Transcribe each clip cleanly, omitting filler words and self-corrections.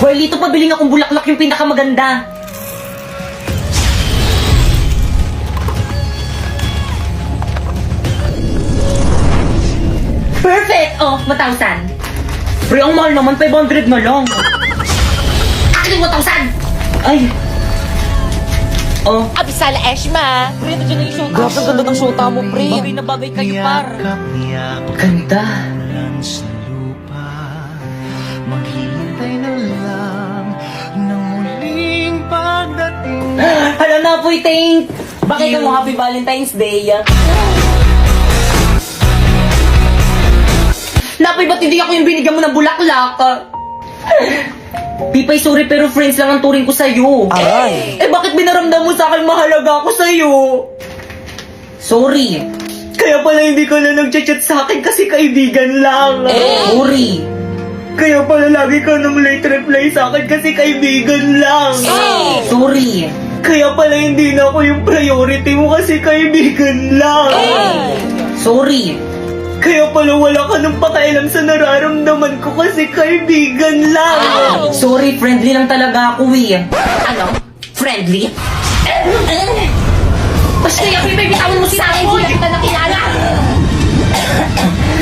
Warlito, pabiling akong bulaklak yung pinakamaganda. Perfect! Oh, 1,000. Pre, ang mahal naman, 500 na lang. Akin yung 1,000! Ay. Oh. Abisala Eshma. Pre, nandiyan na yung shota. Grabe, ang ganda ng shota mo, pre. Bagay na bagay kayo, par. Ganda. Sa lupa, maghihintay na lang ng muling pagdating. Hala na po, Tank. Bakit mo Happy Valentine's Day? Napoy, ba't hindi ako yung binigyan mo ng bulaklak? Pipay, sorry pero friends lang ang turing ko sa'yo. Aray. Eh bakit binaramdam mo sa akin mahalaga ako sa'yo? Sorry. Kaya pala hindi ka na nag-chat sa akin kasi kaibigan lang. Sorry. Kaya pala lagi ka nang late reply sa akin kasi kaibigan lang. Sorry. Kaya pala hindi na ako yung priority mo kasi kaibigan lang. Sorry. Kaya pala wala ka nang pakialam sa nararamdaman ko kasi kaibigan lang. Sorry, friendly lang talaga ako eh. Ano? Friendly? Basta yung may bitawan mo sa akin, hindi kita nakilala.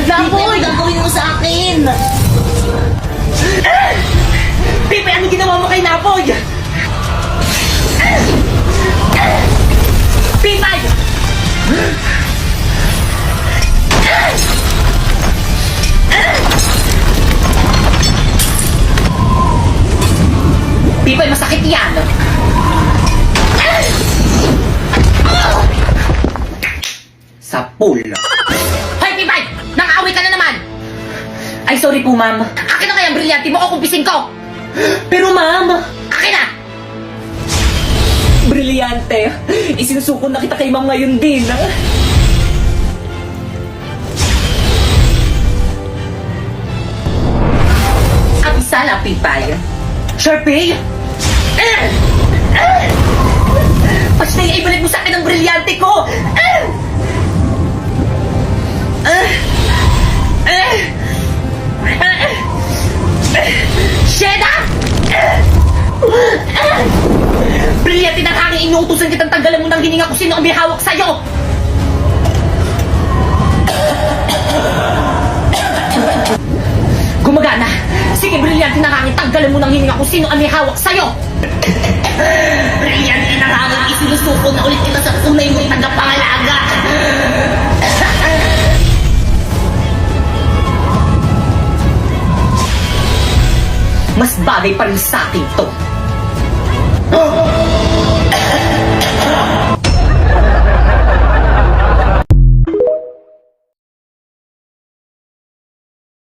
Napoy! Gagawin mo sa akin! Pipe, ano ginawa mo kay Napoy? Pipe! Pipay, masakit yan! Sa pool. Hoy, Pipay! Nang-away ka na naman! Ay, sorry po, ma'am. Akin na kaya ang brilyante mo o kumpisin ko! Pero, ma'am! Akin na! Brilyante! Isinusuko na kita kay ma'am ngayon din, ha? Abisala, Pipay. Sharpay! Basta yung ibalik mo sa akin ang brilyante ko! Sheda! Brilyante ng hangin, inuutusan kitang tanggalan mo ng hininga kung sino ang may hawak sa'yo! Gumagana! Sige, brilyante ng hangin, tanggalan mo ng hininga kung sino ang may hawak sa'yo! Brilyante ng hangin, isinusuko na ulit kita sa tunay mong tagapangalaga! Mas bagay pa rin sa akin to.